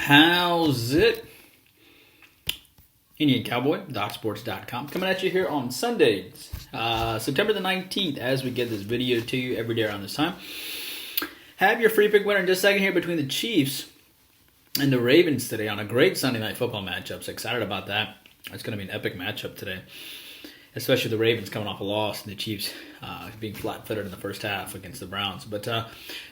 How's it? Indian Cowboy, DocSports.com, coming at you here on Sundays, September the 19th, as we get this video to you every day around this time. Have your free pick winner in just a second here between the Chiefs and the Ravens today on a great Sunday Night Football matchup. So excited about that. It's going to be an epic matchup today, especially the Ravens coming off a loss and the Chiefs being flat-footed in the first half against the Browns. But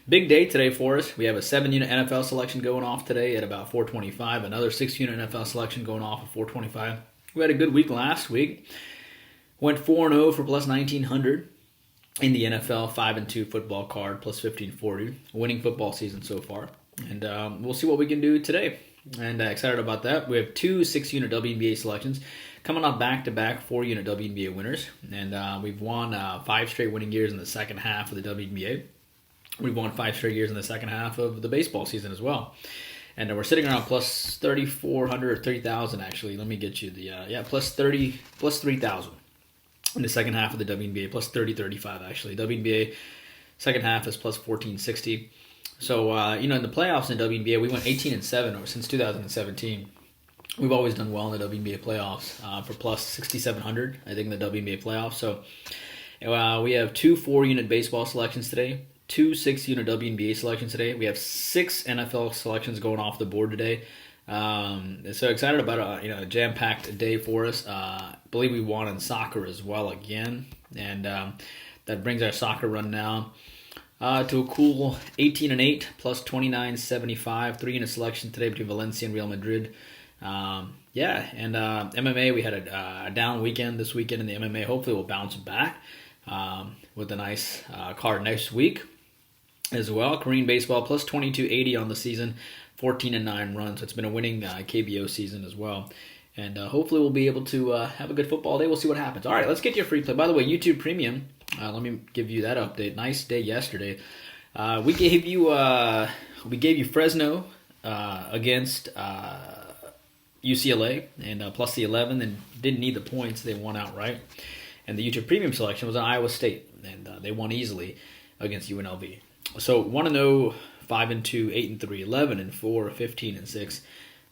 big day today for us. We have a 7-unit NFL selection going off today at about 425. Another 6-unit NFL selection going off at 425. We had a good week last week. Went 4-0 for plus 1,900 in the NFL 5-2 football card, plus 1,540. Winning football season so far. And we'll see what we can do today. And excited about that. We have two 6-unit WNBA selections coming off back-to-back 4-unit WNBA winners. And we've won 5 straight winning years in the second half of the WNBA. We've won 5 straight years in the second half of the baseball season as well. And we're sitting around plus 3,400 or 3,000 actually. Let me get you the, plus 3,000 in the second half of the WNBA, plus 30-35 actually. WNBA second half is plus 1,460. So, in the playoffs in the WNBA, we went 18-7 since 2017. We've always done well in the WNBA playoffs for plus 6,700, I think, in the WNBA playoffs. So, we have 2 4-unit baseball selections today, 2 6-unit WNBA selections today. We have 6 NFL selections going off the board today. So excited about a jam-packed day for us. I believe we won in soccer as well again, and that brings our soccer run now to a cool 18-8 plus 29.75. 3-unit selection today between Valencia and Real Madrid. MMA, we had a down weekend this weekend in the MMA. Hopefully we'll bounce back with a nice card next week as well. Korean baseball plus 22.80 on the season, 14-9 runs. So it's been a winning KBO season as well. And hopefully we'll be able to have a good football day. We'll see what happens. All right, let's get to your free play. By the way, YouTube Premium, let me give you that update. Nice day yesterday. We gave you Fresno against UCLA and plus the 11, and didn't need the points. They won outright. And the YouTube Premium selection was on Iowa State, and they won easily against UNLV. So 1-0, 5-2, 8-3, 11-4,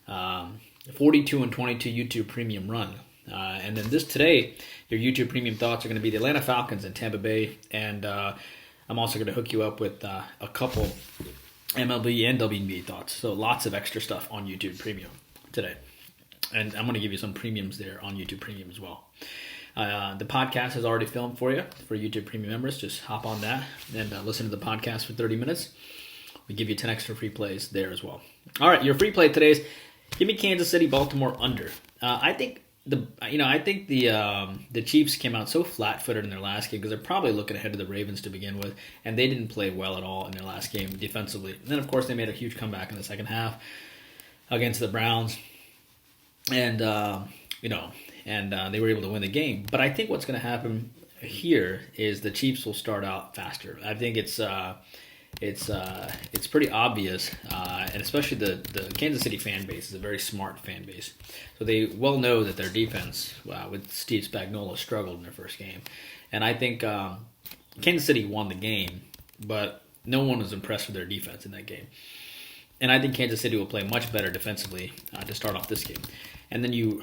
15-6, 42-22 YouTube Premium run. And then today, your YouTube Premium thoughts are going to be the Atlanta Falcons and Tampa Bay, and I'm also going to hook you up with a couple MLB and WNBA thoughts. So lots of extra stuff on YouTube Premium today. And I'm going to give you some premiums there on YouTube Premium as well. The podcast is already filmed for you for YouTube Premium members. Just hop on that and listen to the podcast for 30 minutes. We give you 10 extra free plays there as well. All right, your free play today is give me Kansas City, Baltimore under. I think the Chiefs came out so flat-footed in their last game because they're probably looking ahead to the Ravens to begin with, and they didn't play well at all in their last game defensively. And then, of course, they made a huge comeback in the second half against the Browns, and they were able to win the game. But I think what's going to happen here is the Chiefs will start out faster. I think it's pretty obvious, and especially the Kansas City fan base is a very smart fan base. So they well know that their defense with Steve Spagnuolo struggled in their first game. And I think Kansas City won the game, but no one was impressed with their defense in that game. And I think Kansas City will play much better defensively to start off this game. And then you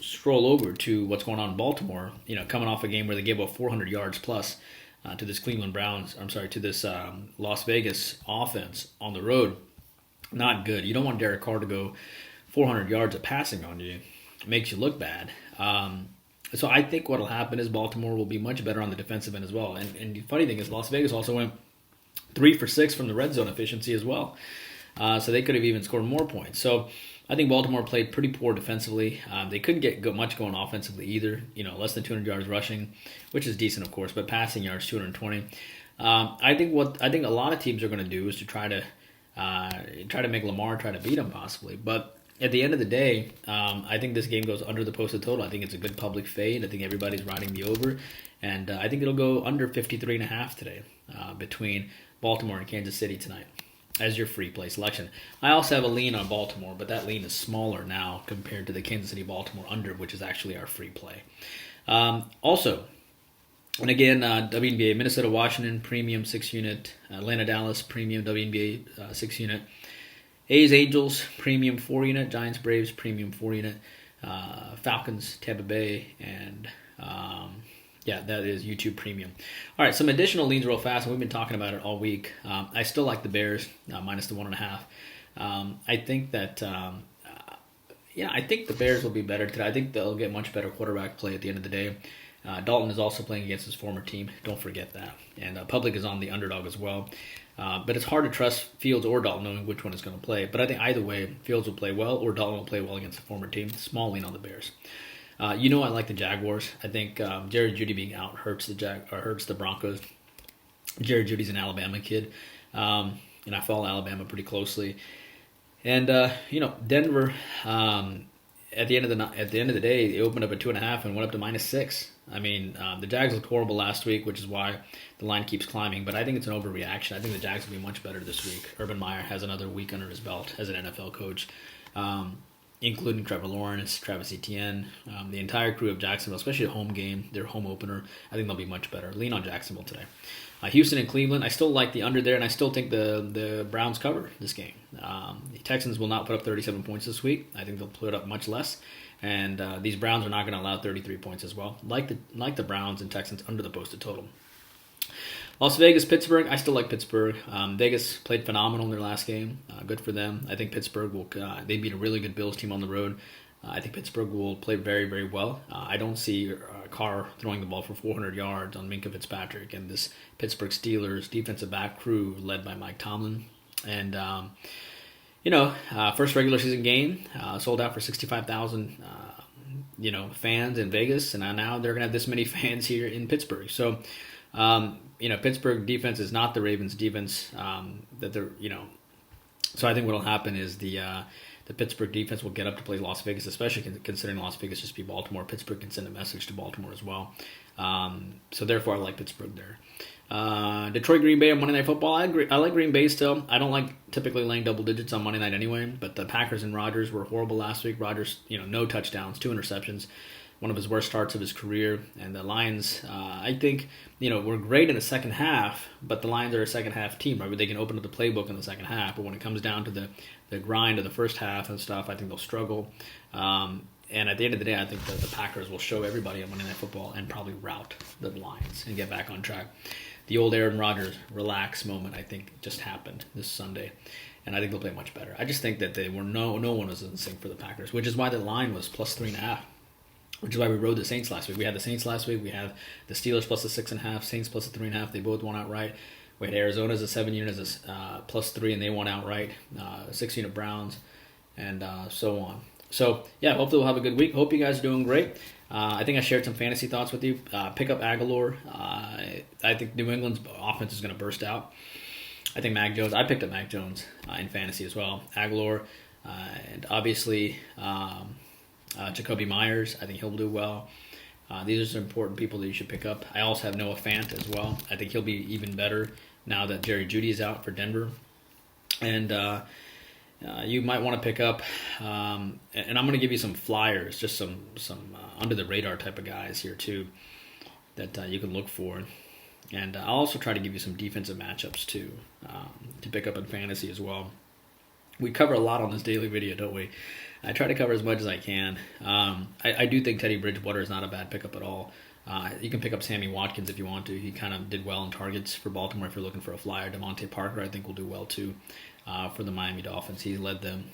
scroll over to what's going on in Baltimore, coming off a game where they gave up 400 yards plus to this Las Vegas offense on the road. Not good. You don't want Derek Carr to go 400 yards of passing on you. It makes you look bad. So I think what will happen is Baltimore will be much better on the defensive end as well. And the funny thing is Las Vegas also went 3 for 6 from the red zone efficiency as well. So they could have even scored more points. So I think Baltimore played pretty poor defensively. They couldn't get much going offensively either. Less than 200 yards rushing, which is decent, of course, but passing yards 220. I think a lot of teams are going to do is to try to make Lamar try to beat him possibly. But at the end of the day, I think this game goes under the posted total. I think it's a good public fade. I think everybody's riding the over, and I think it'll go under 53.5 today between Baltimore and Kansas City tonight as your free play selection. I also have a lean on Baltimore, but that lean is smaller now compared to the Kansas City Baltimore under, which is actually our free play. Also, And again, WNBA, Minnesota, Washington, premium 6-unit. Atlanta, Dallas, premium WNBA 6-unit. A's, Angels, premium 4 unit. Giants, Braves, premium 4 unit. Falcons, Tampa Bay, and yeah, that is YouTube Premium. All right, some additional leans real fast, and we've been talking about it all week. I still like the Bears, minus the 1.5. I think that, I think the Bears will be better today. I think they'll get much better quarterback play at the end of the day. Dalton is also playing against his former team. Don't forget that. And public is on the underdog as well. But it's hard to trust Fields or Dalton knowing which one is going to play. But I think either way, Fields will play well or Dalton will play well against the former team. Small lean on the Bears. I like the Jaguars. I think Jerry Jeudy being out hurts the Broncos. Jerry Judy's an Alabama kid, and I follow Alabama pretty closely. And Denver. At the end of the day, they opened up at 2.5 and went up to -6. I mean, the Jags looked horrible last week, which is why the line keeps climbing. But I think it's an overreaction. I think the Jags will be much better this week. Urban Meyer has another week under his belt as an NFL coach. Including Trevor Lawrence, Travis Etienne, the entire crew of Jacksonville, especially a home game, their home opener. I think they'll be much better. Lean on Jacksonville today. Houston and Cleveland, I still like the under there, and I still think the Browns cover this game. The Texans will not put up 37 points this week. I think they'll put up much less, and these Browns are not going to allow 33 points as well. Like the Browns and Texans under the posted total. Las Vegas, Pittsburgh. I still like Pittsburgh. Vegas played phenomenal in their last game. Good for them. I think Pittsburgh will. They beat a really good Bills team on the road. I think Pittsburgh will play very, very well. I don't see Carr throwing the ball for 400 yards on Minkah Fitzpatrick and this Pittsburgh Steelers defensive back crew led by Mike Tomlin. And first regular season game sold out for 65,000. Fans in Vegas, and now they're gonna have this many fans here in Pittsburgh. So. Pittsburgh defense is not the Ravens defense that they're, So I think what will happen is the Pittsburgh defense will get up to play Las Vegas, especially considering Las Vegas just beat Baltimore. Pittsburgh can send a message to Baltimore as well. So therefore, I like Pittsburgh there. Detroit, Green Bay on Monday Night Football. I agree. I like Green Bay still. I don't like typically laying double digits on Monday night anyway. But the Packers and Rodgers were horrible last week. Rodgers, no touchdowns, 2 interceptions. One of his worst starts of his career. And the Lions, I think, were great in the second half, but the Lions are a second half team, right? They can open up the playbook in the second half, but when it comes down to the grind of the first half and stuff, I think they'll struggle. And at the end of the day, I think that the Packers will show everybody on Monday Night Football and probably rout the Lions and get back on track. The old Aaron Rodgers relax moment, I think, just happened this Sunday. And I think they'll play much better. I just think that they were no one was in sync for the Packers, which is why the line was plus 3.5. Which is why we rode the Saints last week. We had the Saints last week. We have the Steelers plus a 6.5, Saints plus a 3.5. They both won outright. We had Arizona as a 7-unit as a plus 3, and they won outright. 6-unit Browns, and so on. So yeah, hopefully we'll have a good week. Hope you guys are doing great. I think I shared some fantasy thoughts with you. Pick up Aguilar. I think New England's offense is going to burst out. I think Mac Jones. I picked up Mac Jones in fantasy as well. Aguilar, and obviously. Jacoby Myers, I think he'll do well. These are some important people that you should pick up. I also have Noah Fant as well. I think he'll be even better now that Jerry Jeudy is out for Denver. And you might want to pick up, and I'm going to give you some flyers, just some under-the-radar type of guys here too that you can look for. And I'll also try to give you some defensive matchups too to pick up in fantasy as well. We cover a lot on this daily video, don't we? I try to cover as much as I can. I do think Teddy Bridgewater is not a bad pickup at all. You can pick up Sammy Watkins if you want to. He kind of did well in targets for Baltimore if you're looking for a flyer. Devontae Parker, I think, will do well too for the Miami Dolphins. He led them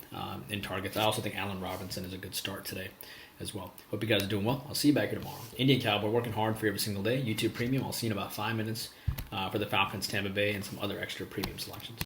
in targets. I also think Allen Robinson is a good start today as well. Hope you guys are doing well. I'll see you back here tomorrow. Indian Cowboy working hard for you every single day. YouTube Premium. I'll see you in about 5 minutes for the Falcons, Tampa Bay, and some other extra premium selections.